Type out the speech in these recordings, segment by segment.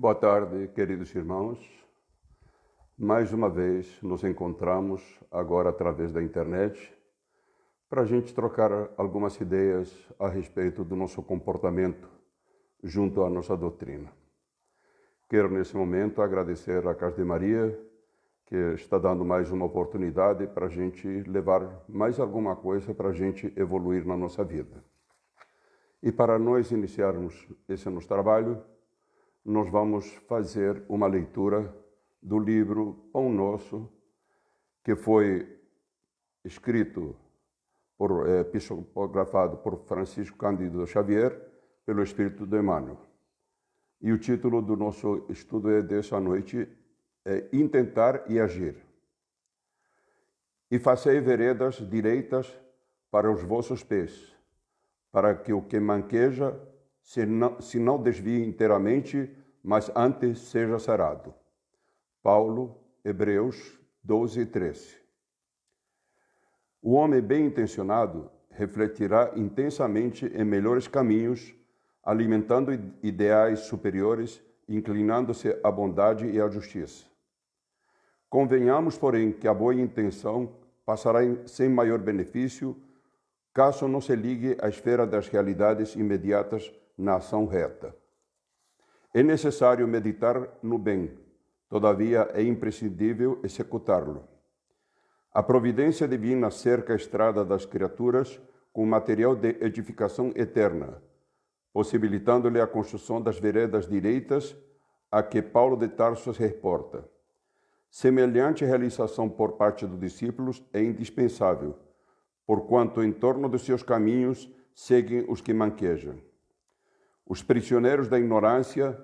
Boa tarde, queridos irmãos. Mais uma vez nos encontramos agora através da internet para a gente trocar algumas ideias a respeito do nosso comportamento junto à nossa doutrina. Quero nesse momento agradecer a Casa de Maria, que está dando mais uma oportunidade para a gente levar mais alguma coisa para a gente evoluir na nossa vida. E para nós iniciarmos esse nosso trabalho, nós vamos fazer uma leitura do livro Pão Nosso, que foi escrito, psicografado por Francisco Cândido Xavier, pelo Espírito de Emmanuel. E o título do nosso estudo dessa noite é Intentar e Agir. E fazei veredas direitas para os vossos pés, para que o que manqueja se não desvie inteiramente, mas antes seja sarado. Paulo, Hebreus 12, 13. O homem bem intencionado refletirá intensamente em melhores caminhos, alimentando ideais superiores, inclinando-se à bondade e à justiça. Convenhamos, porém, que a boa intenção passará sem maior benefício, caso não se ligue à esfera das realidades imediatas na ação reta. É necessário meditar no bem, todavia é imprescindível executá-lo. A providência divina cerca a estrada das criaturas com material de edificação eterna, possibilitando-lhe a construção das veredas direitas a que Paulo de Tarso se reporta. Semelhante realização por parte dos discípulos é indispensável, porquanto em torno dos seus caminhos seguem os que manquejam. Os prisioneiros da ignorância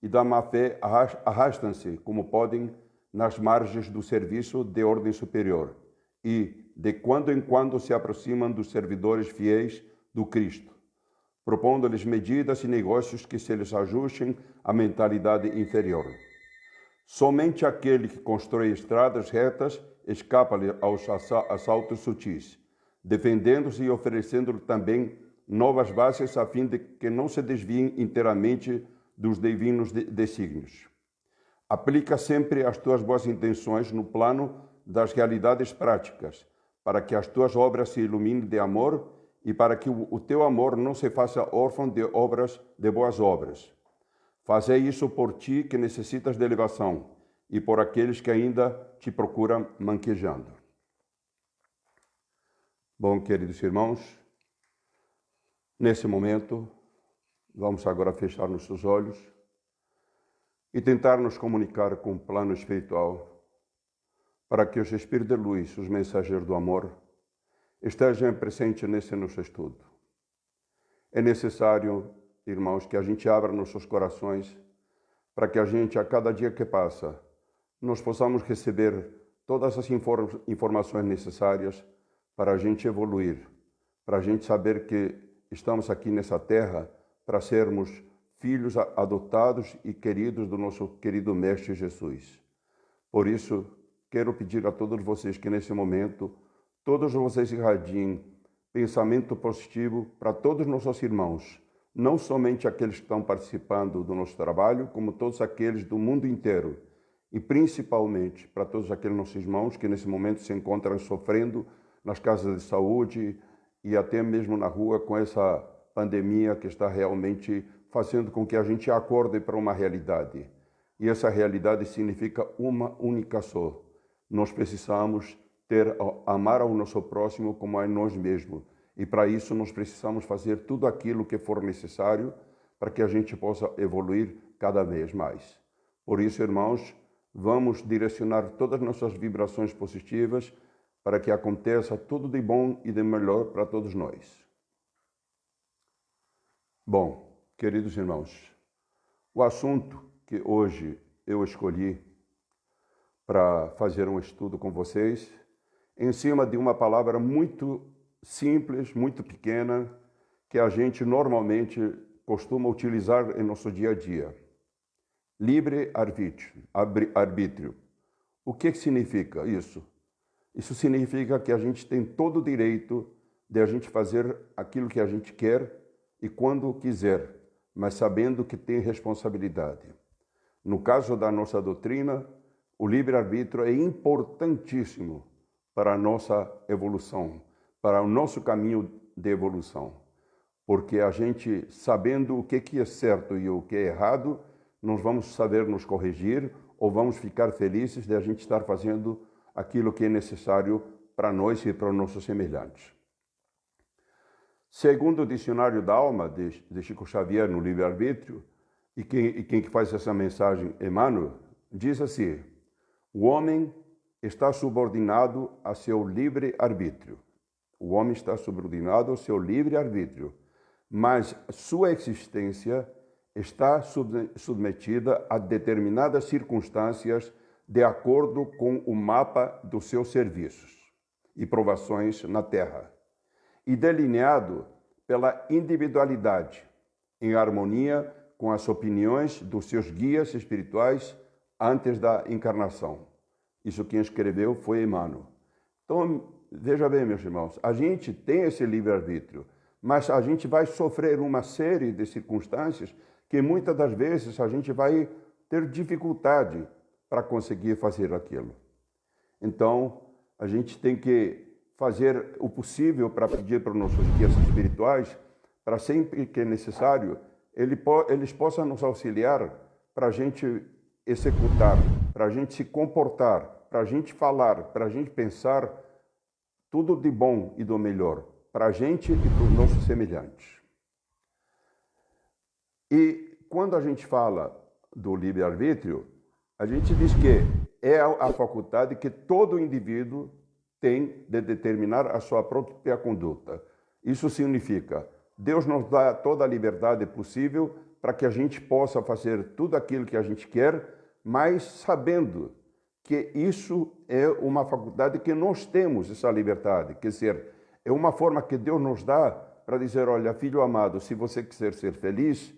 e da má-fé arrastam-se, como podem, nas margens do serviço de ordem superior e, de quando em quando, se aproximam dos servidores fiéis do Cristo, propondo-lhes medidas e negócios que se lhes ajustem à mentalidade inferior. Somente aquele que constrói estradas retas escapa-lhe aos assaltos sutis, defendendo-se e oferecendo-lhe também novas bases a fim de que não se desviem inteiramente dos divinos desígnios. Aplica sempre as tuas boas intenções no plano das realidades práticas, para que as tuas obras se iluminem de amor e para que o teu amor não se faça órfão de boas obras. Fazei isso por ti que necessitas de elevação e por aqueles que ainda te procuram manquejando. Bom, queridos irmãos, nesse momento, vamos agora fechar nossos olhos e tentar nos comunicar com o plano espiritual para que os Espíritos de Luz, os mensageiros do amor, estejam presentes nesse nosso estudo. É necessário, irmãos, que a gente abra nossos corações para que a gente, a cada dia que passa, nós possamos receber todas as informações necessárias para a gente evoluir, para a gente saber que estamos aqui nessa terra para sermos filhos adotados e queridos do nosso querido Mestre Jesus. Por isso, quero pedir a todos vocês que nesse momento, todos vocês irradiem pensamento positivo para todos os nossos irmãos, não somente aqueles que estão participando do nosso trabalho, como todos aqueles do mundo inteiro, e principalmente para todos aqueles nossos irmãos que nesse momento se encontram sofrendo nas casas de saúde e até mesmo na rua com essa pandemia que está realmente fazendo com que a gente acorde para uma realidade. E essa realidade significa uma única só. Nós precisamos amar ao nosso próximo como a nós mesmos. E para isso nós precisamos fazer tudo aquilo que for necessário para que a gente possa evoluir cada vez mais. Por isso, irmãos, vamos direcionar todas as nossas vibrações positivas para que aconteça tudo de bom e de melhor para todos nós. Bom, queridos irmãos, o assunto que hoje eu escolhi para fazer um estudo com vocês, em cima de uma palavra muito simples, muito pequena, que a gente normalmente costuma utilizar em nosso dia a dia. Livre-arbítrio. O que significa isso? Isso significa que a gente tem todo o direito de a gente fazer aquilo que a gente quer e quando quiser, mas sabendo que tem responsabilidade. No caso da nossa doutrina, o livre-arbítrio é importantíssimo para a nossa evolução, para o nosso caminho de evolução. Porque a gente, sabendo o que é certo e o que é errado, nós vamos saber nos corrigir ou vamos ficar felizes de a gente estar fazendo aquilo que é necessário para nós e para os nossos semelhantes. Segundo o Dicionário da Alma, de Chico Xavier, no livre-arbítrio, e quem faz essa mensagem, Emmanuel, diz assim: o homem está subordinado a seu livre-arbítrio. O homem está subordinado ao seu livre-arbítrio, mas sua existência está submetida a determinadas circunstâncias de acordo com o mapa dos seus serviços e provações na Terra, e delineado pela individualidade, em harmonia com as opiniões dos seus guias espirituais antes da encarnação. Isso quem escreveu foi Emmanuel. Então, veja bem, meus irmãos, a gente tem esse livre-arbítrio, mas a gente vai sofrer uma série de circunstâncias que muitas das vezes a gente vai ter dificuldade para conseguir fazer aquilo. Então, a gente tem que fazer o possível para pedir para os nossos guias espirituais, para sempre que é necessário, eles possam nos auxiliar para a gente executar, para a gente se comportar, para a gente falar, para a gente pensar tudo de bom e do melhor, para a gente e para os nossos semelhantes. E quando a gente fala do livre-arbítrio, a gente diz que é a faculdade que todo indivíduo tem de determinar a sua própria conduta. Isso significa, Deus nos dá toda a liberdade possível para que a gente possa fazer tudo aquilo que a gente quer, mas sabendo que isso é uma faculdade que nós temos, essa liberdade. Quer dizer, é uma forma que Deus nos dá para dizer, olha, filho amado, se você quiser ser feliz,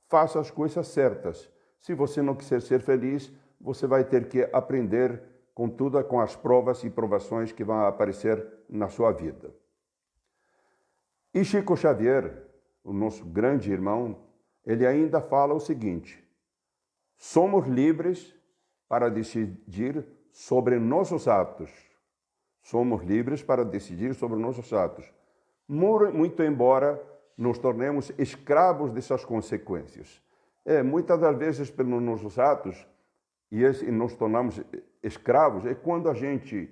faça as coisas certas. Se você não quiser ser feliz, você vai ter que aprender com as provas e provações que vão aparecer na sua vida. E Chico Xavier, o nosso grande irmão, ele ainda fala o seguinte: somos livres para decidir sobre nossos atos. Somos livres para decidir sobre nossos atos. Muito embora nos tornemos escravos dessas consequências. Muitas das vezes, pelos nossos atos, e nos tornamos escravos, é quando a gente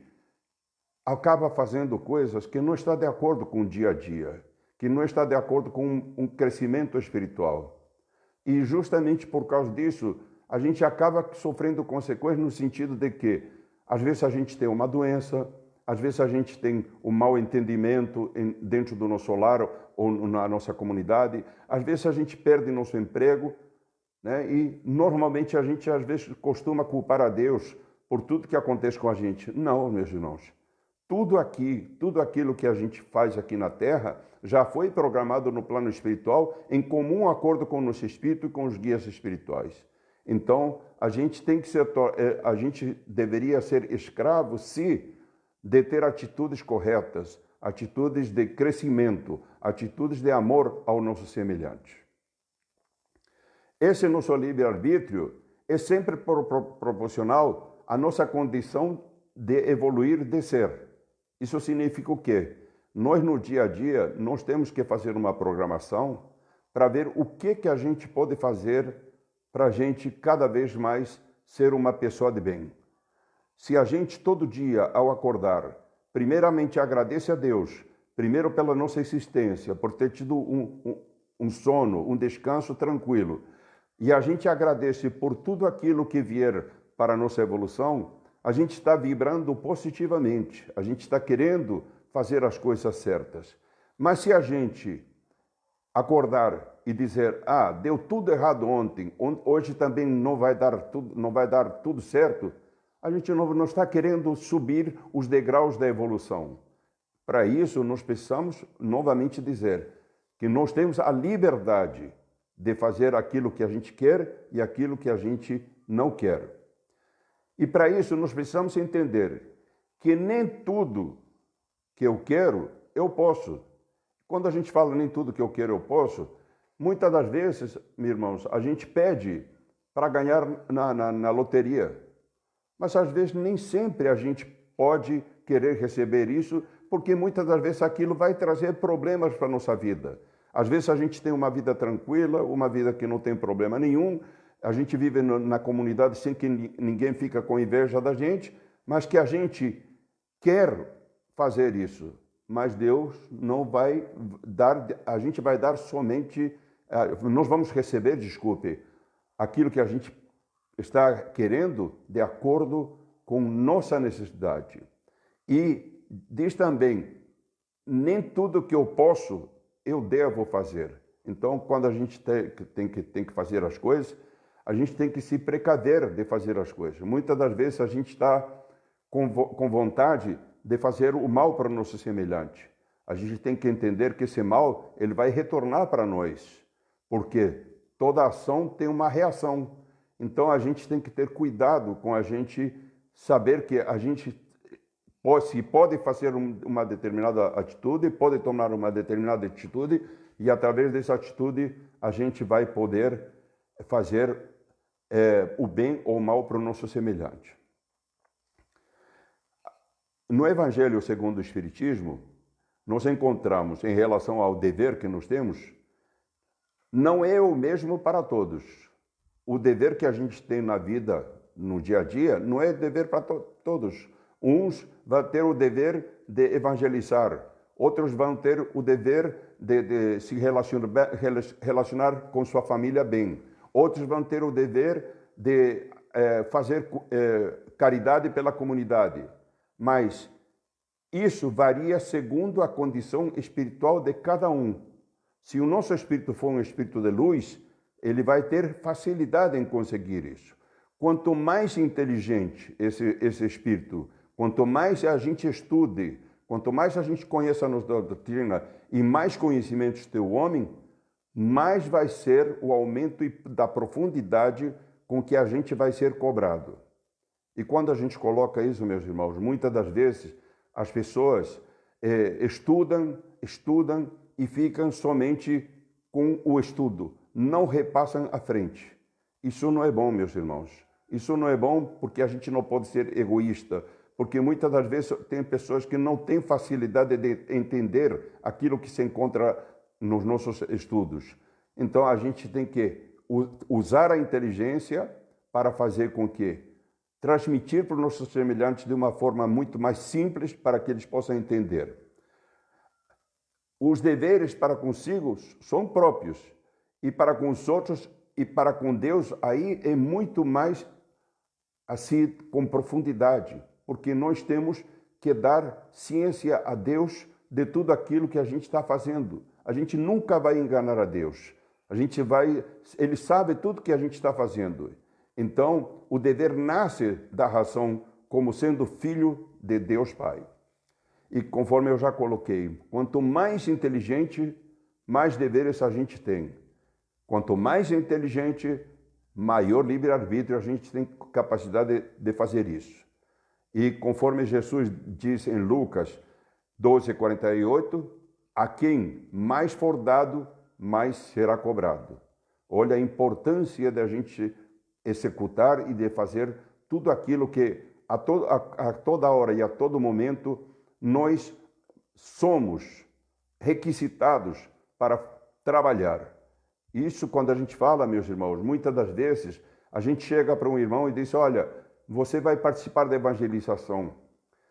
acaba fazendo coisas que não está de acordo com o dia a dia, que não está de acordo com um crescimento espiritual. E justamente por causa disso, a gente acaba sofrendo consequências no sentido de que, às vezes, a gente tem uma doença, às vezes a gente tem um mau entendimento dentro do nosso lar ou na nossa comunidade, às vezes a gente perde nosso emprego, né? E normalmente a gente às vezes costuma culpar a Deus por tudo que acontece com a gente. Não, meus irmãos. Tudo aquilo que a gente faz aqui na Terra já foi programado no plano espiritual em comum acordo com o nosso espírito e com os guias espirituais. Então, a gente deveria ser escravo de ter atitudes corretas, atitudes de crescimento, atitudes de amor ao nosso semelhante. Esse nosso livre-arbítrio é sempre proporcional à nossa condição de evoluir, de ser. Isso significa o quê? Nós, no dia a dia, nós temos que fazer uma programação para ver o que a gente pode fazer para a gente cada vez mais ser uma pessoa de bem. Se a gente todo dia, ao acordar, primeiramente agradece a Deus, primeiro pela nossa existência, por ter tido um sono, um descanso tranquilo, e a gente agradece por tudo aquilo que vier para a nossa evolução, a gente está vibrando positivamente, a gente está querendo fazer as coisas certas. Mas se a gente acordar e dizer, deu tudo errado ontem, hoje também não vai dar tudo certo, a gente não está querendo subir os degraus da evolução. Para isso, nós precisamos novamente dizer que nós temos a liberdade de fazer aquilo que a gente quer e aquilo que a gente não quer. E para isso nós precisamos entender que nem tudo que eu quero, eu posso. Quando a gente fala nem tudo que eu quero, eu posso, muitas das vezes, meus irmãos, a gente pede para ganhar na loteria. Mas às vezes nem sempre a gente pode querer receber isso, porque muitas das vezes aquilo vai trazer problemas para a nossa vida. Às vezes a gente tem uma vida tranquila, uma vida que não tem problema nenhum, a gente vive na comunidade sem que ninguém fica com inveja da gente, mas que a gente quer fazer isso. Mas Deus não vai dar, a gente vai dar somente, nós vamos receber, desculpe, aquilo que a gente está querendo de acordo com nossa necessidade. E diz também, nem tudo que eu posso, eu devo fazer. Então, quando a gente tem que fazer as coisas, a gente tem que se precaver de fazer as coisas. Muitas das vezes a gente está com vontade de fazer o mal para o nosso semelhante. A gente tem que entender que esse mal ele vai retornar para nós, porque toda ação tem uma reação. Então a gente tem que ter cuidado com a gente saber que a gente pode fazer uma determinada atitude, pode tomar uma determinada atitude e através dessa atitude a gente vai poder fazer o bem ou o mal para o nosso semelhante. No Evangelho segundo o Espiritismo, nós encontramos, em relação ao dever que nós temos, não é o mesmo para todos. O dever que a gente tem na vida, no dia a dia, não é dever para todos. Uns vão ter o dever de evangelizar, outros vão ter o dever de se relacionar com sua família bem, outros vão ter o dever de fazer caridade pela comunidade. Mas isso varia segundo a condição espiritual de cada um. Se o nosso espírito for um espírito de luz, ele vai ter facilidade em conseguir isso. Quanto mais inteligente esse espírito, quanto mais a gente estude, quanto mais a gente conheça a nossa doutrina e mais conhecimentos tem o homem, mais vai ser o aumento da profundidade com que a gente vai ser cobrado. E quando a gente coloca isso, meus irmãos, muitas das vezes as pessoas estudam e ficam somente com o estudo, não repassam à frente. Isso não é bom, meus irmãos. Isso não é bom porque a gente não pode ser egoísta, porque muitas das vezes tem pessoas que não têm facilidade de entender aquilo que se encontra nos nossos estudos. Então a gente tem que usar a inteligência para fazer com que transmitir para os nossos semelhantes de uma forma muito mais simples para que eles possam entender. Os deveres para consigo são próprios e para com os outros e para com Deus aí é muito mais assim com profundidade, porque nós temos que dar ciência a Deus de tudo aquilo que a gente está fazendo. A gente nunca vai enganar a Deus. Ele sabe tudo que a gente está fazendo. Então, o dever nasce da razão como sendo filho de Deus Pai. E conforme eu já coloquei, quanto mais inteligente, mais deveres a gente tem. Quanto mais inteligente, maior livre-arbítrio a gente tem capacidade de fazer isso. E conforme Jesus diz em Lucas 12:48, a quem mais for dado, mais será cobrado. Olha a importância da gente executar e de fazer tudo aquilo que a toda hora e a todo momento nós somos requisitados para trabalhar. Isso quando a gente fala, meus irmãos, muitas das vezes a gente chega para um irmão e diz, olha, você vai participar da evangelização.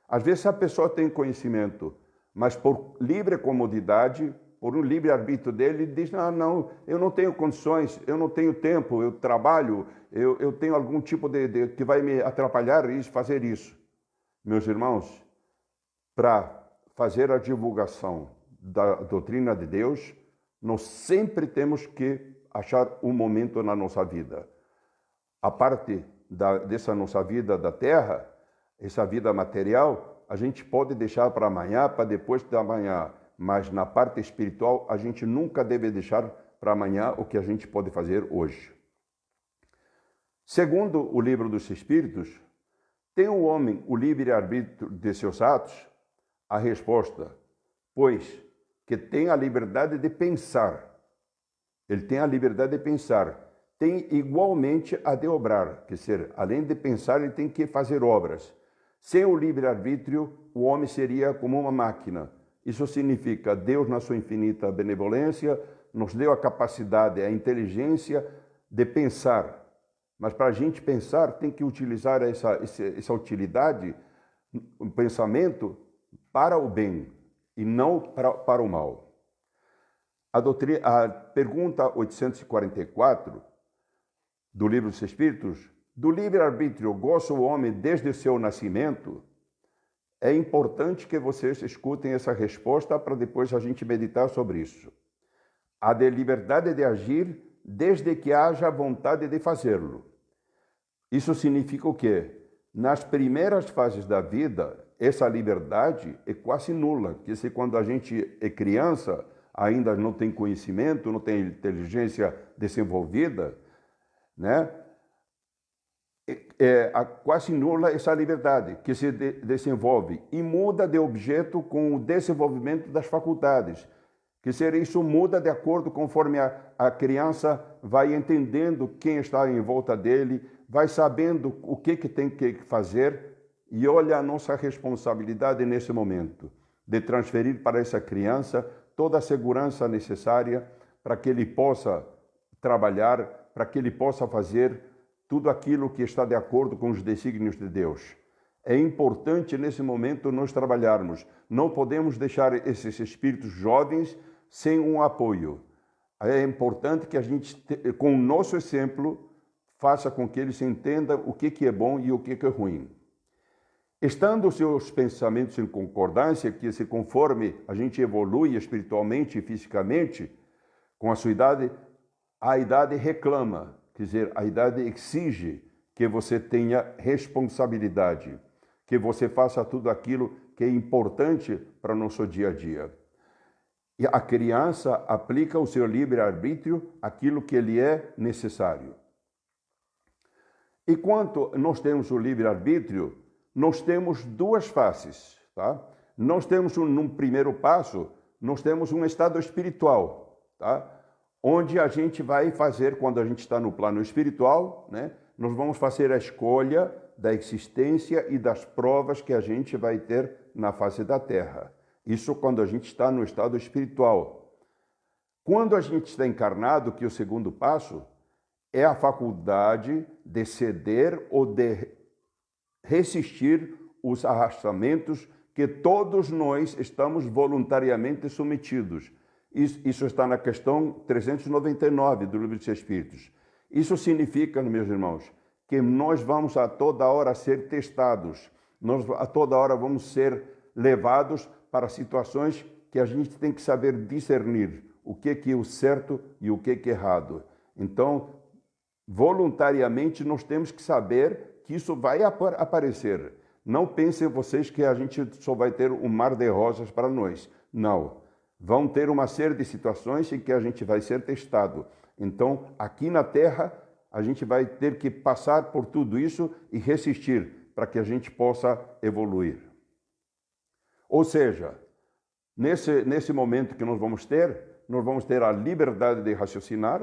Às vezes a pessoa tem conhecimento, mas por livre comodidade, por um livre-arbítrio dele, ele diz, não, eu não tenho condições, eu não tenho tempo, eu trabalho, eu tenho algum tipo de que vai me atrapalhar fazer isso. Meus irmãos, para fazer a divulgação da doutrina de Deus, nós sempre temos que achar um momento na nossa vida. A parte dessa nossa vida da terra, essa vida material, a gente pode deixar para amanhã, para depois da amanhã. Mas na parte espiritual, a gente nunca deve deixar para amanhã o que a gente pode fazer hoje. Segundo o livro dos Espíritos, tem o homem o livre-arbítrio de seus atos? A resposta, pois que tem a liberdade de pensar. Ele tem a liberdade de pensar. tem igualmente a de obrar, quer dizer, além de pensar, ele tem que fazer obras. Sem o livre-arbítrio, o homem seria como uma máquina. Isso significa, Deus, na sua infinita benevolência, nos deu a capacidade, a inteligência de pensar. Mas para a gente pensar, tem que utilizar essa utilidade, o pensamento, para o bem e não para o mal. A pergunta 844 do Livro dos Espíritos, do livre-arbítrio goza o homem desde o seu nascimento? É importante que vocês escutem essa resposta para depois a gente meditar sobre isso. A de liberdade de agir desde que haja vontade de fazê-lo. Isso significa o quê? Nas primeiras fases da vida, essa liberdade é quase nula. Que se quando a gente é criança, ainda não tem conhecimento, não tem inteligência desenvolvida, né? Quase nula essa liberdade que se desenvolve e muda de objeto com o desenvolvimento das faculdades. Que ser isso muda de acordo conforme a criança vai entendendo quem está em volta dele, vai sabendo o que tem que fazer, e olha a nossa responsabilidade nesse momento, de transferir para essa criança toda a segurança necessária para que ele possa trabalhar, para que ele possa fazer tudo aquilo que está de acordo com os desígnios de Deus. É importante nesse momento nós trabalharmos. Não podemos deixar esses espíritos jovens sem um apoio. É importante que a gente, com o nosso exemplo, faça com que eles entendam o que é bom e o que é ruim. Estando os seus pensamentos em concordância, que se conforme a gente evolui espiritualmente e fisicamente, com a sua idade, a idade reclama, quer dizer, a idade exige que você tenha responsabilidade, que você faça tudo aquilo que é importante para o nosso dia a dia. E a criança aplica o seu livre-arbítrio àquilo que lhe é necessário. E quanto nós temos o livre-arbítrio, nós temos duas faces, tá? Nós temos, num primeiro passo, nós temos um estado espiritual, tá? Onde a gente vai fazer, quando a gente está no plano espiritual, né? Nós vamos fazer a escolha da existência e das provas que a gente vai ter na face da Terra. Isso quando a gente está no estado espiritual. Quando a gente está encarnado, que é o segundo passo, é a faculdade de ceder ou de resistir os arrastamentos que todos nós estamos voluntariamente submetidos. Isso está na questão 399 do Livro dos Espíritos. Isso significa, meus irmãos, que nós vamos a toda hora ser testados, nós a toda hora vamos ser levados para situações que a gente tem que saber discernir o que é o certo e o que é errado. Então, voluntariamente, nós temos que saber que isso vai aparecer. Não pensem vocês que a gente só vai ter um mar de rosas para nós. Não. Vão ter uma série de situações em que a gente vai ser testado. Então, aqui na Terra, a gente vai ter que passar por tudo isso e resistir para que a gente possa evoluir. Ou seja, nesse momento que nós vamos ter a liberdade de raciocinar,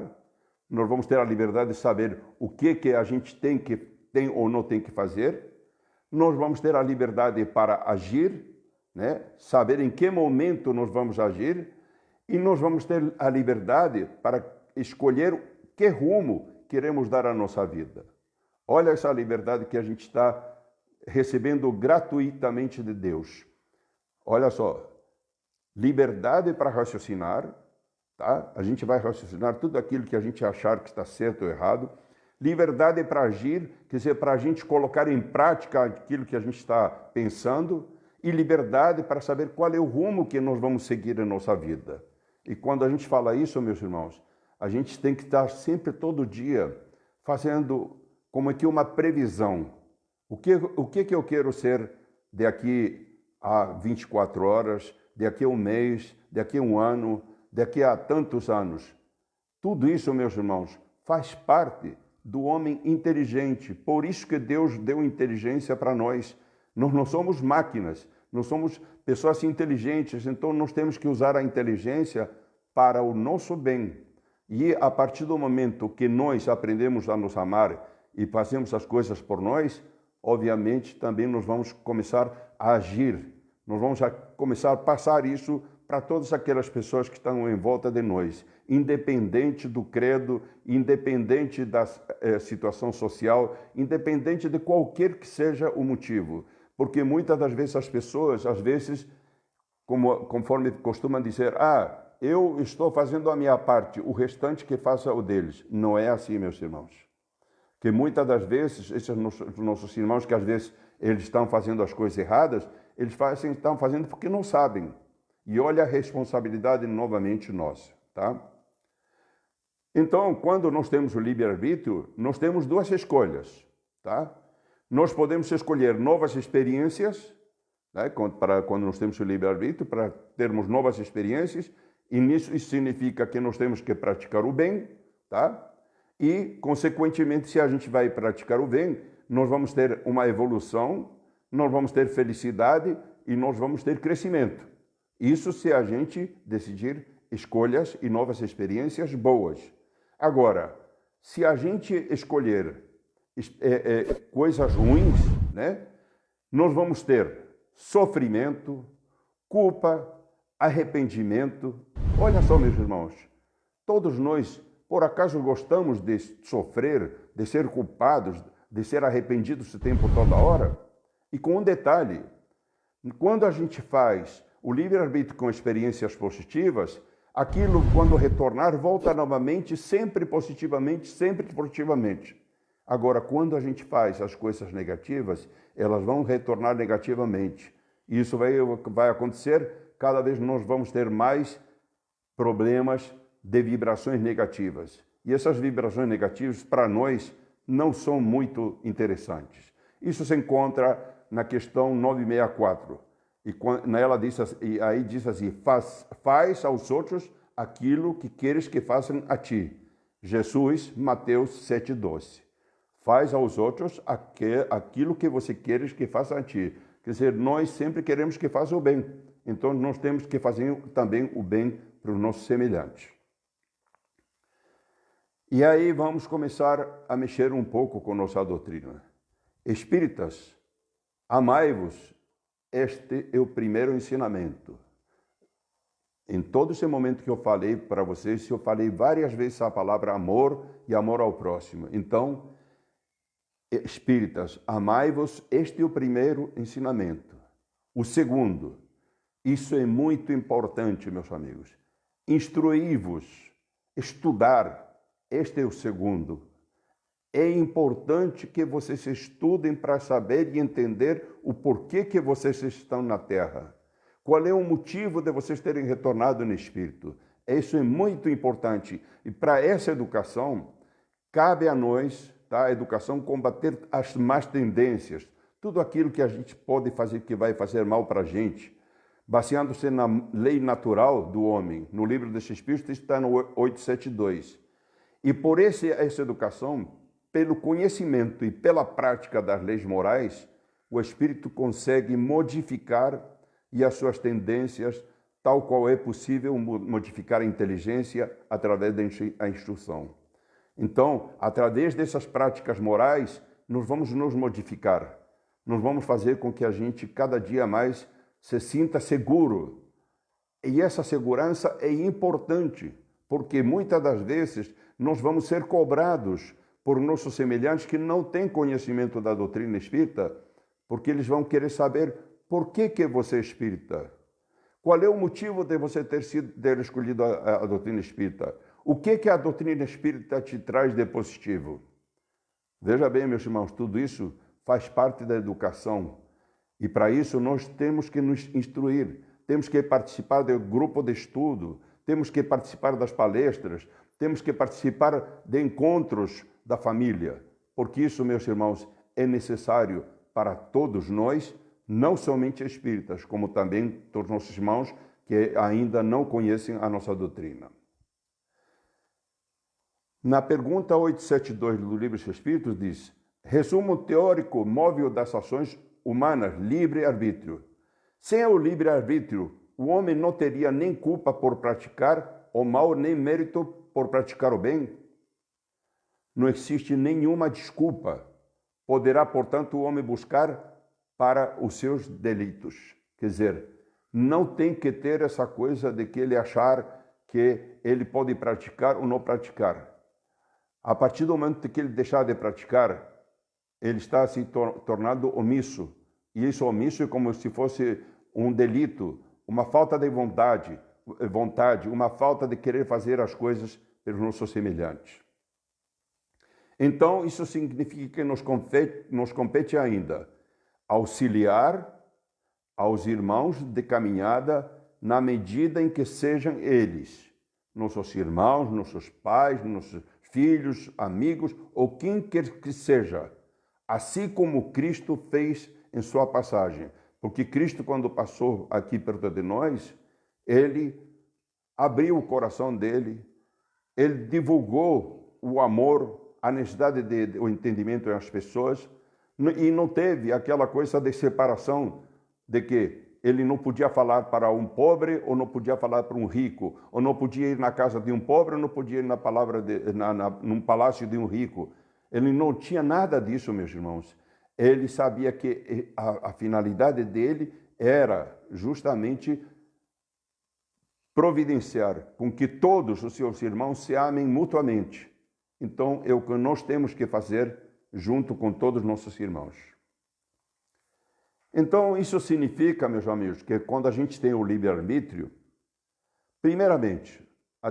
nós vamos ter a liberdade de saber o que a gente tem ou não tem que fazer, nós vamos ter a liberdade para agir, né? Saber em que momento nós vamos agir, e nós vamos ter a liberdade para escolher que rumo queremos dar à nossa vida. Olha essa liberdade que a gente está recebendo gratuitamente de Deus. Olha só, liberdade para raciocinar, tá? A gente vai raciocinar tudo aquilo que a gente achar que está certo ou errado. Liberdade para agir, quer dizer, para a gente colocar em prática aquilo que a gente está pensando, e liberdade para saber qual é o rumo que nós vamos seguir em nossa vida. E quando a gente fala isso, meus irmãos, a gente tem que estar sempre, todo dia, fazendo como que uma previsão. O que eu quero ser daqui a 24 horas, daqui a um mês, daqui a um ano, daqui a tantos anos. Tudo isso, meus irmãos, faz parte do homem inteligente. Por isso que Deus deu inteligência para nós. Nós não somos máquinas, nós somos pessoas inteligentes, então nós temos que usar a inteligência para o nosso bem. E a partir do momento que nós aprendemos a nos amar e fazemos as coisas por nós, obviamente também nós vamos começar a agir, nós vamos começar a passar isso para todas aquelas pessoas que estão em volta de nós, independente do credo, independente da situação social, independente de qualquer que seja o motivo. Porque muitas das vezes as pessoas, às vezes, conforme costumam dizer, eu estou fazendo a minha parte, o restante que faça o deles. Não é assim, meus irmãos. Que muitas das vezes, esses nossos irmãos que às vezes eles estão fazendo as coisas erradas, eles estão fazendo porque não sabem. E olha a responsabilidade novamente nossa, tá? Então, quando nós temos o livre-arbítrio, nós temos duas escolhas, tá? Nós podemos escolher novas experiências, né? Quando nós temos o livre-arbítrio, para termos novas experiências, e isso significa que nós temos que praticar o bem, tá? E, consequentemente, se a gente vai praticar o bem, nós vamos ter uma evolução, nós vamos ter felicidade e nós vamos ter crescimento. Isso se a gente decidir escolhas e novas experiências boas. Agora, se a gente escolher coisas ruins, né, nós vamos ter sofrimento, culpa, arrependimento. Olha só, meus irmãos, todos nós, por acaso, gostamos de sofrer, de ser culpados, de ser arrependidos o tempo toda hora? E com um detalhe, quando a gente faz o livre-arbítrio com experiências positivas, aquilo, quando retornar, volta novamente, sempre positivamente, sempre positivamente. Agora, quando a gente faz as coisas negativas, elas vão retornar negativamente. E isso vai acontecer, cada vez nós vamos ter mais problemas de vibrações negativas. E essas vibrações negativas, para nós, não são muito interessantes. Isso se encontra na questão 964. E aí diz assim, faz aos outros aquilo que queres que façam a ti. Jesus, Mateus 7,12. Faz aos outros aquilo que você queres que façam a ti. Quer dizer, nós sempre queremos que façam o bem. Então, nós temos que fazer também o bem para os nossos semelhantes. E aí vamos começar a mexer um pouco com nossa doutrina. Espíritas, amai-vos. Este é o primeiro ensinamento. Em todo esse momento que eu falei para vocês, eu falei várias vezes a palavra amor e amor ao próximo. Então, espíritas, amai-vos, este é o primeiro ensinamento. O segundo, isso é muito importante, meus amigos. Instruí-vos, estudar, este é o segundo. É importante que vocês estudem para saber e entender o porquê que vocês estão na Terra. Qual é o motivo de vocês terem retornado no Espírito? Isso é muito importante. E para essa educação, cabe a nós, tá, a educação, combater as más tendências. Tudo aquilo que a gente pode fazer que vai fazer mal para a gente, baseando-se na lei natural do homem. No livro dos Espíritos está no 872. E por essa educação, pelo conhecimento e pela prática das leis morais, o espírito consegue modificar e as suas tendências, tal qual é possível modificar a inteligência através da instrução. Então, através dessas práticas morais, nós vamos nos modificar. Nós vamos fazer com que a gente cada dia mais se sinta seguro. E essa segurança é importante, porque muitas das vezes nós vamos ser cobrados por nossos semelhantes que não têm conhecimento da doutrina espírita, porque eles vão querer saber por que você é espírita. Qual é o motivo de você ter escolhido a doutrina espírita? O que a doutrina espírita te traz de positivo? Veja bem, meus irmãos, tudo isso faz parte da educação. E para isso nós temos que nos instruir, temos que participar do grupo de estudo, temos que participar das palestras, temos que participar de encontros da família, porque isso, meus irmãos, é necessário para todos nós, não somente espíritas, como também todos os nossos irmãos que ainda não conhecem a nossa doutrina. Na pergunta 872 do Livro dos Espíritos diz: resumo teórico móvel das ações humanas, livre-arbítrio. Sem o livre-arbítrio, o homem não teria nem culpa por praticar o mal, nem mérito por praticar o bem, não existe nenhuma desculpa. Poderá, portanto, o homem buscar para os seus delitos. Quer dizer, não tem que ter essa coisa de que ele achar que ele pode praticar ou não praticar. A partir do momento que ele deixar de praticar, ele está se tornando omisso. E isso omisso é como se fosse um delito, uma falta de vontade, uma falta de querer fazer as coisas pelos nossos semelhantes. Então, isso significa que nos compete ainda auxiliar aos irmãos de caminhada na medida em que sejam eles, nossos irmãos, nossos pais, nossos filhos, amigos, ou quem quer que seja, assim como Cristo fez em sua passagem. Porque Cristo, quando passou aqui perto de nós, ele abriu o coração dele, ele divulgou o amor, a necessidade o entendimento das pessoas, e não teve aquela coisa de separação, de que ele não podia falar para um pobre ou não podia falar para um rico, ou não podia ir na casa de um pobre ou não podia ir num palácio de um rico. Ele não tinha nada disso, meus irmãos. Ele sabia que a finalidade dele era justamente providenciar com que todos os seus irmãos se amem mutuamente. Então, é o que nós temos que fazer junto com todos os nossos irmãos. Então, isso significa, meus amigos, que quando a gente tem o livre-arbítrio, primeiramente, a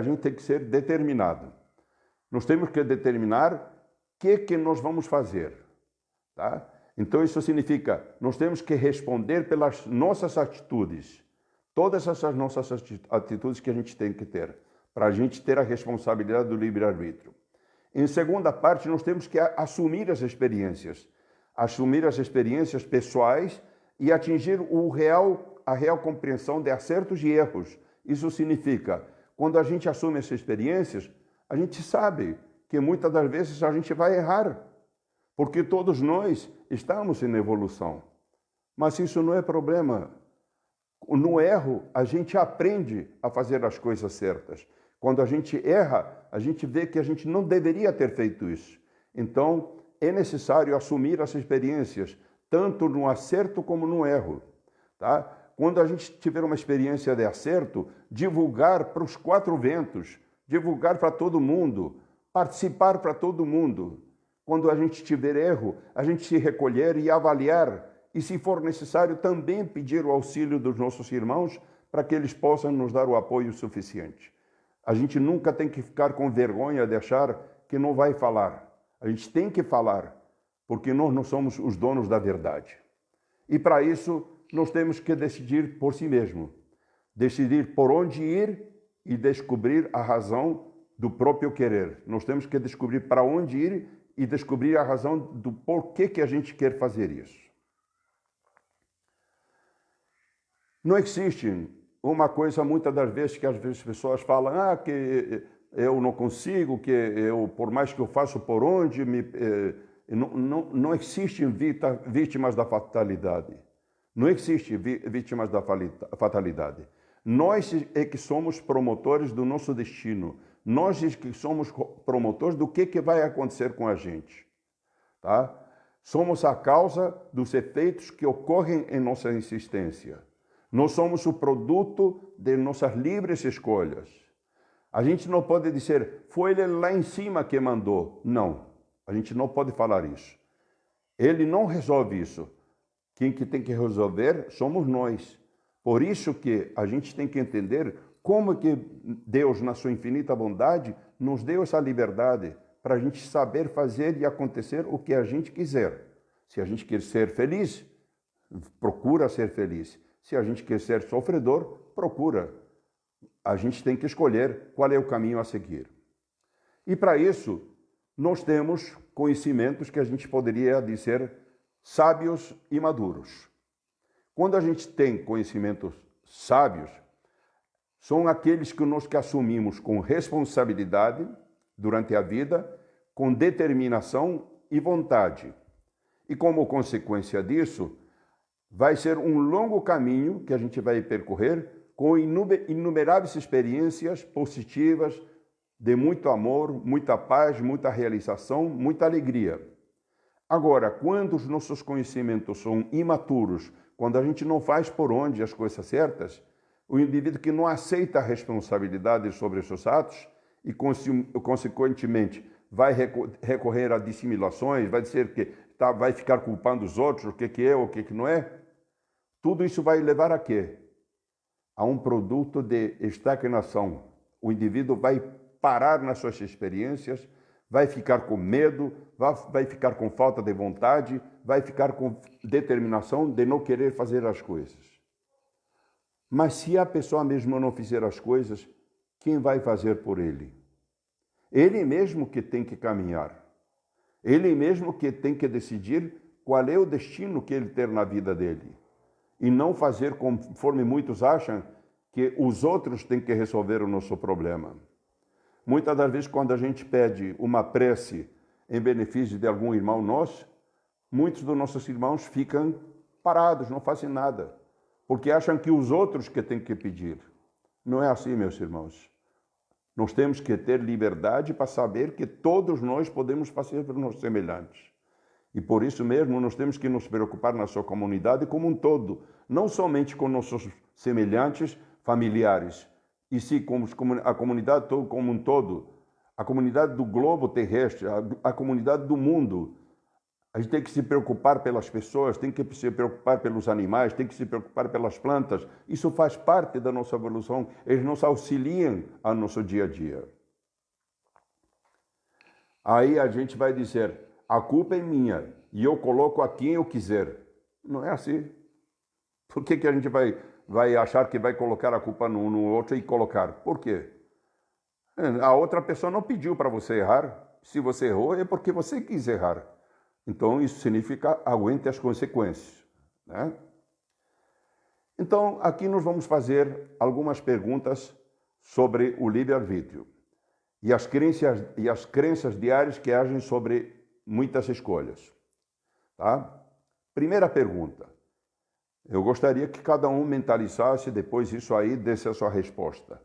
gente tem que ser determinado. Nós temos que determinar o que nós vamos fazer. Tá? Então, isso significa, nós temos que responder pelas nossas atitudes. Todas essas nossas atitudes que a gente tem que ter, para a gente ter a responsabilidade do livre-arbítrio. Em segunda parte, nós temos que assumir as experiências pessoais e atingir a real compreensão de acertos e erros. Isso significa, quando a gente assume essas experiências, a gente sabe que muitas das vezes a gente vai errar, porque todos nós estamos em evolução. Mas isso não é problema. No erro, a gente aprende a fazer as coisas certas. Quando a gente erra, a gente vê que a gente não deveria ter feito isso. Então, é necessário assumir as experiências, tanto no acerto como no erro. Tá? Quando a gente tiver uma experiência de acerto, divulgar para os quatro ventos, divulgar para todo mundo, participar para todo mundo. Quando a gente tiver erro, a gente se recolher e avaliar, e se for necessário também pedir o auxílio dos nossos irmãos para que eles possam nos dar o apoio suficiente. A gente nunca tem que ficar com vergonha de achar que não vai falar. A gente tem que falar, porque nós não somos os donos da verdade. E para isso, nós temos que decidir por si mesmo. Decidir por onde ir e descobrir a razão do próprio querer. Nós temos que descobrir para onde ir e descobrir a razão do porquê que a gente quer fazer isso. Não existe uma coisa, muitas das vezes, que as pessoas falam que eu não consigo, que eu, por mais que eu faça por onde, não existem vítimas da fatalidade. Não existem vítimas da fatalidade. Nós é que somos promotores do nosso destino. Nós é que somos promotores do que vai acontecer com a gente. Tá? Somos a causa dos efeitos que ocorrem em nossa existência. Nós somos o produto de nossas livres escolhas. A gente não pode dizer, foi ele lá em cima que mandou. Não, a gente não pode falar isso. Ele não resolve isso. Quem que tem que resolver somos nós. Por isso que a gente tem que entender como que Deus, na sua infinita bondade, nos deu essa liberdade para a gente saber fazer e acontecer o que a gente quiser. Se a gente quer ser feliz, procura ser feliz. Se a gente quer ser sofredor, procura. A gente tem que escolher qual é o caminho a seguir. E para isso, nós temos conhecimentos que a gente poderia dizer sábios e maduros. Quando a gente tem conhecimentos sábios, são aqueles que nós que assumimos com responsabilidade durante a vida, com determinação e vontade. E como consequência disso, vai ser um longo caminho que a gente vai percorrer com inumeráveis experiências positivas, de muito amor, muita paz, muita realização, muita alegria. Agora, quando os nossos conhecimentos são imaturos, quando a gente não faz por onde as coisas certas, o indivíduo que não aceita a responsabilidade sobre os seus atos e, consequentemente, vai recorrer a dissimulações, vai dizer que vai ficar culpando os outros, o que é, o que não é, tudo isso vai levar a quê? A um produto de estagnação. O indivíduo vai parar nas suas experiências, vai ficar com medo, vai ficar com falta de vontade, vai ficar com determinação de não querer fazer as coisas. Mas se a pessoa mesmo não fizer as coisas, quem vai fazer por ele? Ele mesmo que tem que caminhar. Ele mesmo que tem que decidir qual é o destino que ele tem na vida dele. E não fazer conforme muitos acham que os outros têm que resolver o nosso problema. Muitas das vezes, quando a gente pede uma prece em benefício de algum irmão nosso, muitos dos nossos irmãos ficam parados, não fazem nada, porque acham que os outros que têm que pedir. Não é assim, meus irmãos. Nós temos que ter liberdade para saber que todos nós podemos fazer para os nossos semelhantes. E por isso mesmo nós temos que nos preocupar na sua comunidade como um todo, não somente com nossos semelhantes familiares, e sim com a comunidade como um todo, a comunidade do globo terrestre, a comunidade do mundo. A gente tem que se preocupar pelas pessoas, tem que se preocupar pelos animais, tem que se preocupar pelas plantas. Isso faz parte da nossa evolução, eles nos auxiliam ao nosso dia a dia. Aí a gente vai dizer, a culpa é minha e eu coloco a quem eu quiser. Não é assim. Por que a gente vai achar que vai colocar a culpa no outro e colocar? Por quê? A outra pessoa não pediu para você errar. Se você errou, é porque você quis errar. Então, isso significa aguente as consequências, né? Então, aqui nós vamos fazer algumas perguntas sobre o livre-arbítrio e as crenças diárias que agem sobre muitas escolhas, tá? Primeira pergunta. Eu gostaria que cada um mentalizasse depois isso aí, desse a sua resposta.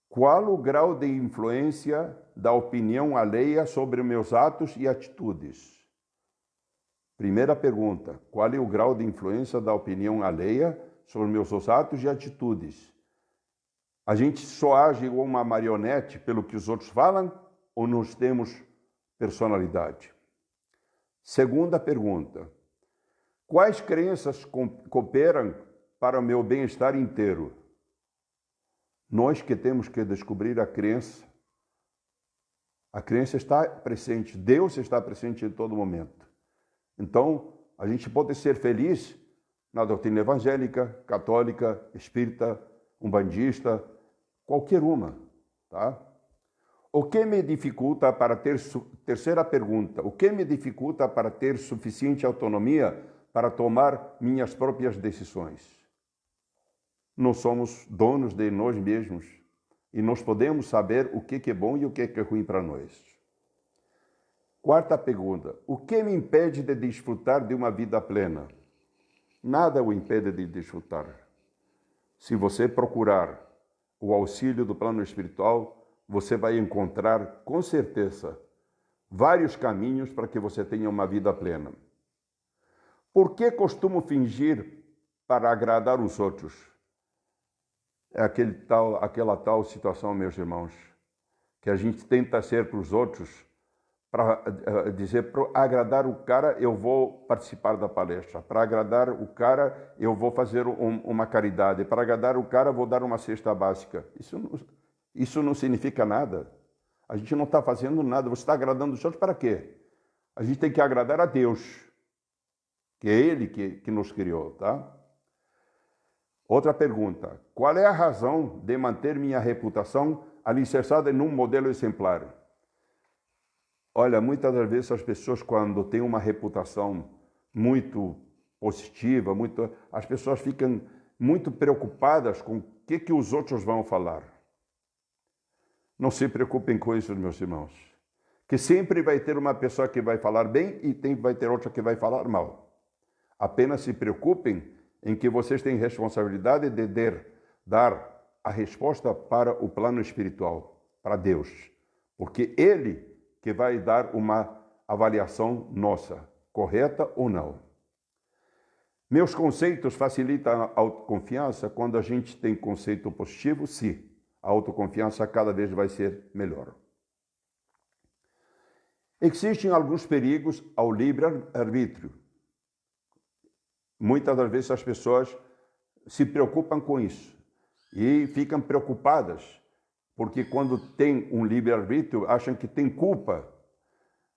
Qual o grau de influência da opinião alheia sobre meus atos e atitudes? Primeira pergunta, qual é o grau de influência da opinião alheia sobre meus atos e atitudes? A gente só age igual uma marionete pelo que os outros falam ou nós temos personalidade? Segunda pergunta, quais crenças cooperam para o meu bem-estar inteiro? Nós que temos que descobrir a crença está presente, Deus está presente em todo momento. Então, a gente pode ser feliz na doutrina evangélica, católica, espírita, umbandista, qualquer uma, tá? O que me dificulta para ter, terceira pergunta, o que me dificulta para ter suficiente autonomia para tomar minhas próprias decisões? Nós somos donos de nós mesmos e nós podemos saber o que é bom e o que é ruim para nós. Quarta pergunta, o que me impede de desfrutar de uma vida plena? Nada o impede de desfrutar. Se você procurar o auxílio do plano espiritual, você vai encontrar, com certeza, vários caminhos para que você tenha uma vida plena. Por que costumo fingir para agradar os outros? É aquela tal situação, meus irmãos, que a gente tenta ser para os outros, para dizer, para agradar o cara, eu vou participar da palestra. Para agradar o cara, eu vou fazer uma caridade. Para agradar o cara, eu vou dar uma cesta básica. Isso não significa nada. A gente não está fazendo nada. Você está agradando os outros para quê? A gente tem que agradar a Deus, que é Ele que nos criou, tá? Outra pergunta. Qual é a razão de manter minha reputação alicerçada em um modelo exemplar? Olha, muitas das vezes as pessoas, quando têm uma reputação muito positiva, as pessoas ficam muito preocupadas com o que os outros vão falar. Não se preocupem com isso, meus irmãos. Que sempre vai ter uma pessoa que vai falar bem e vai ter outra que vai falar mal. Apenas se preocupem em que vocês têm responsabilidade de dar a resposta para o plano espiritual, para Deus, porque Ele que vai dar uma avaliação nossa, correta ou não. Meus conceitos facilitam a autoconfiança quando a gente tem conceito positivo, sim. A autoconfiança cada vez vai ser melhor. Existem alguns perigos ao livre-arbítrio. Muitas das vezes as pessoas se preocupam com isso e ficam preocupadas, porque quando tem um livre-arbítrio, acham que tem culpa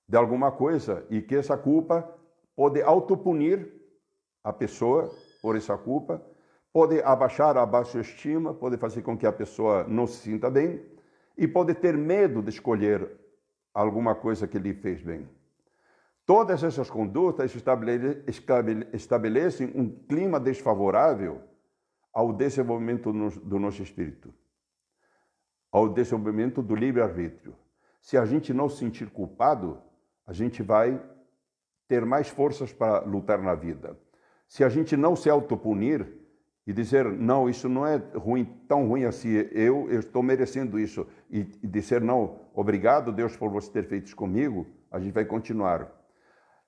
de alguma coisa e que essa culpa pode autopunir a pessoa por essa culpa, pode abaixar a baixa estima, pode fazer com que a pessoa não se sinta bem e pode ter medo de escolher alguma coisa que lhe fez bem. Todas essas condutas estabelecem um clima desfavorável ao desenvolvimento do nosso espírito, ao desenvolvimento do livre-arbítrio. Se a gente não se sentir culpado, a gente vai ter mais forças para lutar na vida. Se a gente não se autopunir e dizer, não, isso não é ruim, tão ruim assim, eu estou merecendo isso, e dizer, não, obrigado, Deus, por você ter feito isso comigo, a gente vai continuar.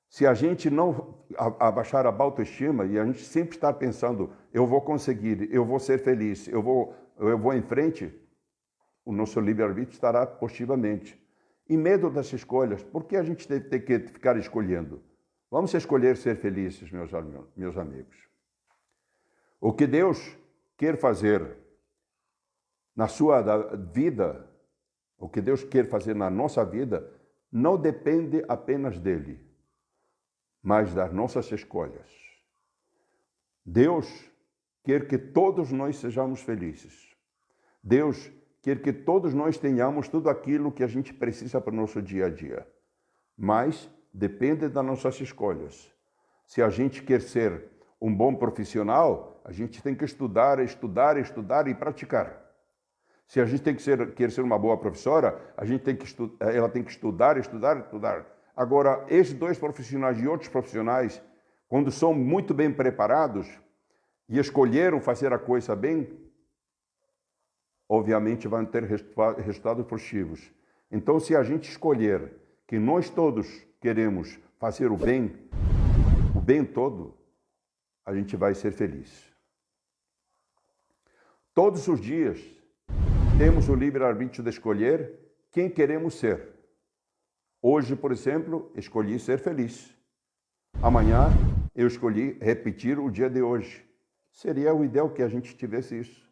Se a gente não abaixar a autoestima e a gente sempre estar pensando, eu vou conseguir, eu vou ser feliz, eu vou em frente, o nosso livre-arbítrio estará positivamente. E medo das escolhas, por que a gente tem que ficar escolhendo? Vamos escolher ser felizes, meus amigos. O que Deus quer fazer na sua vida, o que Deus quer fazer na nossa vida, não depende apenas dele, mas das nossas escolhas. Deus quer que todos nós sejamos felizes. Deus quer que todos nós tenhamos tudo aquilo que a gente precisa para o nosso dia a dia. Mas depende das nossas escolhas. Se a gente quer ser um bom profissional, a gente tem que estudar e praticar. Se a gente quer ser uma boa professora, ela tem que estudar. Agora, esses dois profissionais e outros profissionais, quando são muito bem preparados e escolheram fazer a coisa bem, obviamente vão ter resultados positivos. Então, se a gente escolher que nós todos queremos fazer o bem todo, a gente vai ser feliz. Todos os dias temos o livre-arbítrio de escolher quem queremos ser. Hoje, por exemplo, escolhi ser feliz. Amanhã, eu escolhi repetir o dia de hoje. Seria o ideal que a gente tivesse isso.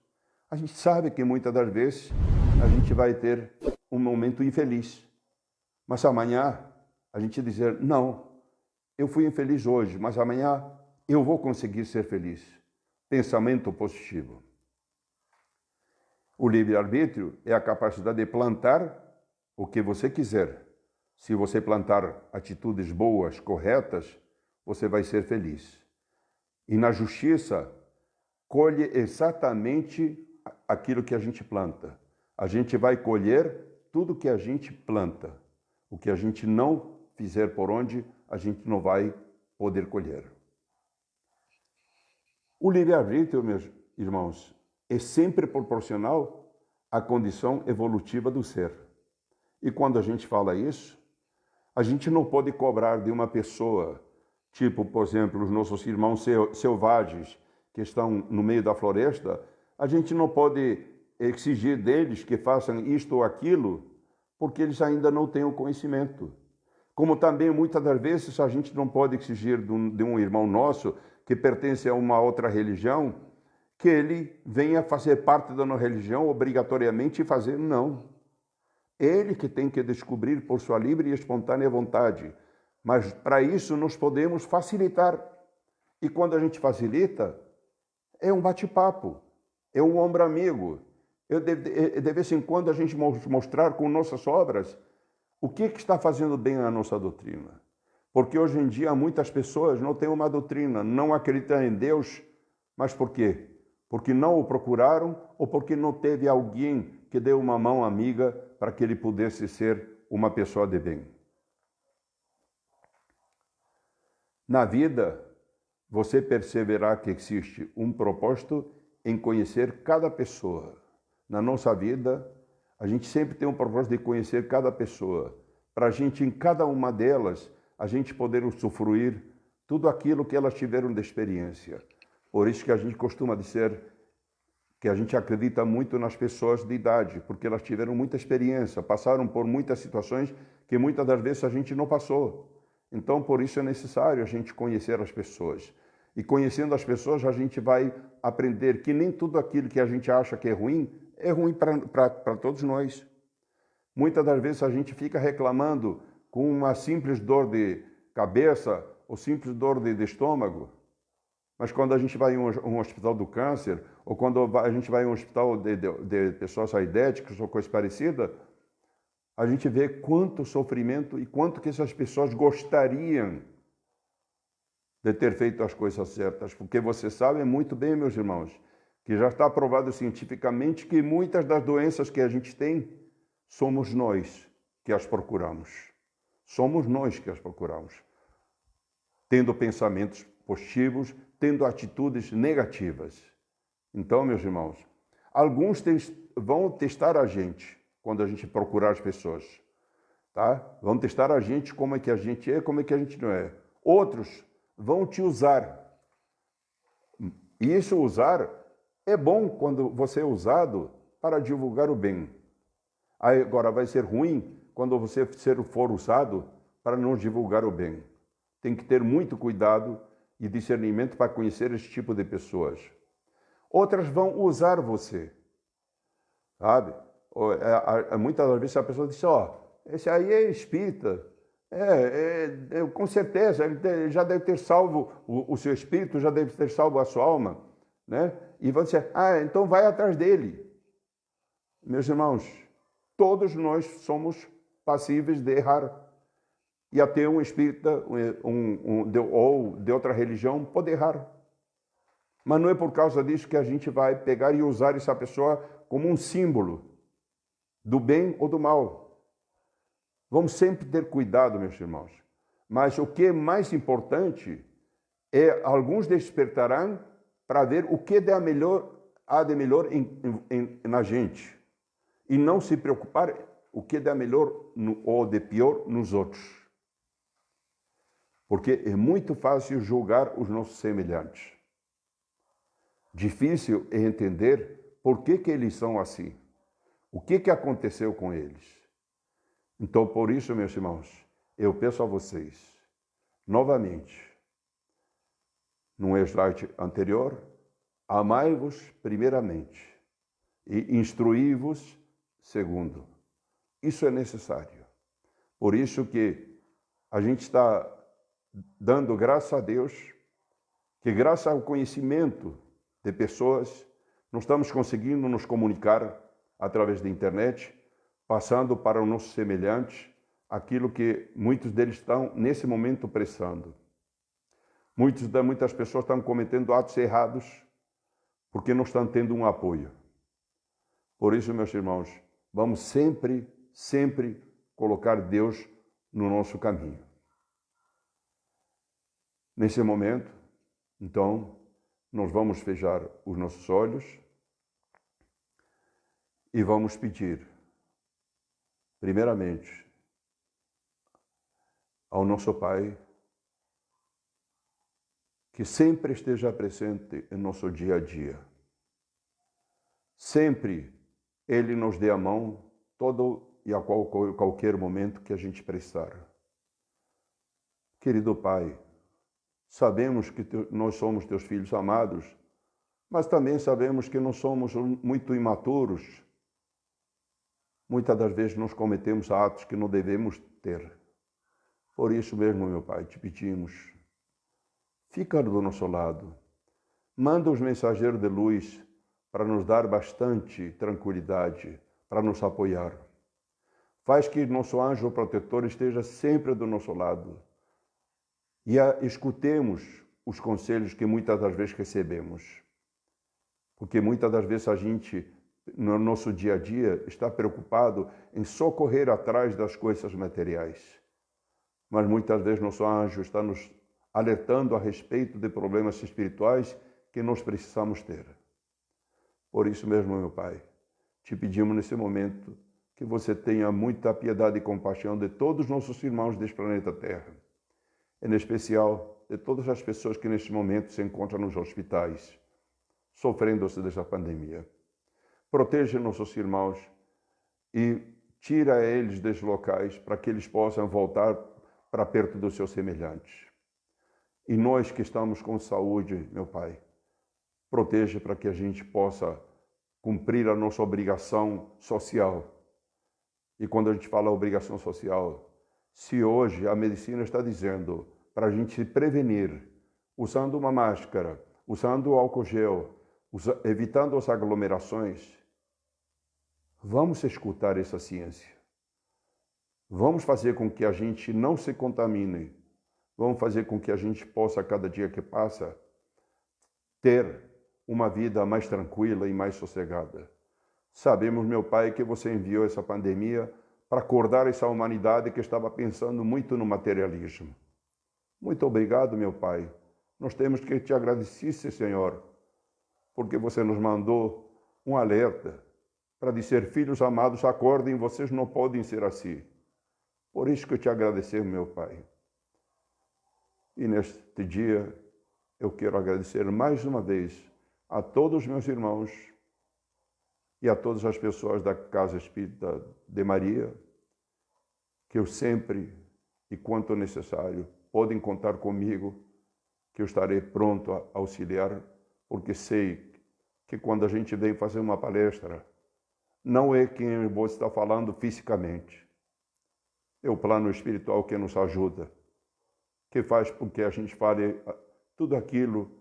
A gente sabe que muitas das vezes a gente vai ter um momento infeliz. Mas amanhã a gente dizer, não, eu fui infeliz hoje, mas amanhã eu vou conseguir ser feliz. Pensamento positivo. O livre-arbítrio é a capacidade de plantar o que você quiser. Se você plantar atitudes boas, corretas, você vai ser feliz. E na justiça, colhe exatamente aquilo que a gente planta. A gente vai colher tudo que a gente planta. O que a gente não fizer por onde, a gente não vai poder colher. O livre-arbítrio, meus irmãos, é sempre proporcional à condição evolutiva do ser. E quando a gente fala isso, a gente não pode cobrar de uma pessoa, tipo, por exemplo, os nossos irmãos selvagens que estão no meio da floresta, a gente não pode exigir deles que façam isto ou aquilo, porque eles ainda não têm o conhecimento. Como também, muitas das vezes, a gente não pode exigir de um irmão nosso que pertence a uma outra religião, que ele venha fazer parte da nossa religião obrigatoriamente e fazer, não. Ele que tem que descobrir por sua livre e espontânea vontade. Mas para isso nós podemos facilitar. E quando a gente facilita, é um bate-papo, é um ombro amigo. De vez em quando a gente mostrar com nossas obras o que está fazendo bem a nossa doutrina. Porque hoje em dia muitas pessoas não têm uma doutrina, não acreditam em Deus. Mas por quê? Porque não o procuraram ou porque não teve alguém que deu uma mão amiga para que ele pudesse ser uma pessoa de bem. Na vida, você perceberá que existe um propósito em conhecer cada pessoa. Na nossa vida, A gente sempre tem um propósito de conhecer cada pessoa, para a gente, em cada uma delas, a gente poder usufruir tudo aquilo que elas tiveram de experiência. Por isso que a gente costuma dizer que a gente acredita muito nas pessoas de idade, porque elas tiveram muita experiência, passaram por muitas situações que muitas das vezes a gente não passou. Então, por isso é necessário a gente conhecer as pessoas. E conhecendo as pessoas, a gente vai aprender que nem tudo aquilo que a gente acha que é ruim para todos nós. Muitas das vezes a gente fica reclamando com uma simples dor de cabeça ou simples dor de estômago. Mas quando a gente vai em um hospital do câncer, ou quando a gente vai em um hospital de pessoas aidéticas ou coisa parecida, a gente vê quanto sofrimento e quanto que essas pessoas gostariam de ter feito as coisas certas. Porque você sabe muito bem, meus irmãos, que já está provado cientificamente que muitas das doenças que a gente tem, somos nós que as procuramos. Somos nós que as procuramos. Tendo pensamentos positivos, tendo atitudes negativas. Então, meus irmãos, alguns vão testar a gente quando a gente procurar as pessoas, tá? Vão testar a gente como é que a gente é, como é que a gente não é. Outros vão te usar. E isso usar é bom quando você é usado para divulgar o bem. Agora vai ser ruim quando você for usado para não divulgar o bem. Tem que ter muito cuidado e discernimento para conhecer esse tipo de pessoas. Outras vão usar você, sabe? Muitas das vezes a pessoa diz, esse aí é espírita, com certeza, ele já deve ter salvo o seu espírito, já deve ter salvo a sua alma, né? E vão dizer, então vai atrás dele. Meus irmãos, todos nós somos passíveis de errar. E até um espírita ou de outra religião pode errar. Mas não é por causa disso que a gente vai pegar e usar essa pessoa como um símbolo do bem ou do mal. Vamos sempre ter cuidado, meus irmãos. Mas o que é mais importante é alguns despertarão para ver o que há de melhor na gente. E não se preocupar o que dá melhor ou de pior nos outros. Porque é muito fácil julgar os nossos semelhantes. Difícil é entender por que eles são assim. O que aconteceu com eles. Então, por isso, meus irmãos, eu peço a vocês, novamente, no slide anterior, amai-vos primeiramente e instruí-vos segundo. Isso é necessário. Por isso que a gente está dando graças a Deus, que graças ao conhecimento de pessoas, nós estamos conseguindo nos comunicar através da internet, passando para os nossos semelhantes aquilo que muitos deles estão, nesse momento, precisando. Muitas pessoas estão cometendo atos errados porque não estão tendo um apoio. Por isso, meus irmãos, vamos sempre colocar Deus no nosso caminho. Nesse momento, então, nós vamos fechar os nossos olhos e vamos pedir, primeiramente, ao nosso Pai, que sempre esteja presente em nosso dia a dia. Sempre Ele nos dê a mão todo e a qualquer momento que a gente precisar. Querido Pai, sabemos que nós somos teus filhos amados, mas também sabemos que nós somos muito imaturos. Muitas das vezes nós cometemos atos que não devemos ter. Por isso mesmo, meu Pai, te pedimos, fica do nosso lado. Manda os mensageiros de luz para nos dar bastante tranquilidade, para nos apoiar. Faz que nosso anjo protetor esteja sempre do nosso lado. E escutemos os conselhos que muitas das vezes recebemos. Porque muitas das vezes a gente, no nosso dia a dia, está preocupado em só correr atrás das coisas materiais. Mas muitas vezes nosso anjo está nos alertando a respeito de problemas espirituais que nós precisamos ter. Por isso mesmo, meu Pai, te pedimos nesse momento que você tenha muita piedade e compaixão de todos os nossos irmãos deste planeta Terra, em especial de todas as pessoas que neste momento se encontram nos hospitais, sofrendo-se desta pandemia. Proteja nossos irmãos e tira eles desses locais para que eles possam voltar para perto dos seus semelhantes. E nós que estamos com saúde, meu Pai, proteja para que a gente possa cumprir a nossa obrigação social. E quando a gente fala obrigação social, se hoje a medicina está dizendo para a gente se prevenir, usando uma máscara, usando álcool gel, evitando as aglomerações, vamos escutar essa ciência. Vamos fazer com que a gente não se contamine. Vamos fazer com que a gente possa, a cada dia que passa, ter uma vida mais tranquila e mais sossegada. Sabemos, meu Pai, que você enviou essa pandemia para acordar essa humanidade que estava pensando muito no materialismo. Muito obrigado, meu Pai. Nós temos que te agradecer, Senhor, porque você nos mandou um alerta para dizer: filhos amados, acordem, vocês não podem ser assim. Por isso que eu te agradecer, meu Pai. E neste dia eu quero agradecer mais uma vez a todos os meus irmãos e a todas as pessoas da Casa Espírita de Maria, que eu sempre e quanto necessário podem contar comigo, que eu estarei pronto a auxiliar, porque sei que quando a gente vem fazer uma palestra, não é quem você está falando fisicamente, é o plano espiritual que nos ajuda, que faz com que a gente fale tudo aquilo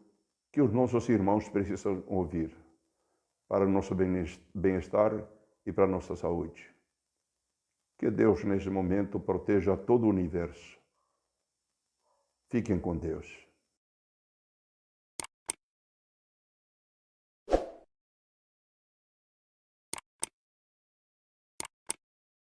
que os nossos irmãos precisam ouvir para o nosso bem-estar e para a nossa saúde. Que Deus, neste momento, proteja todo o universo. Fiquem com Deus.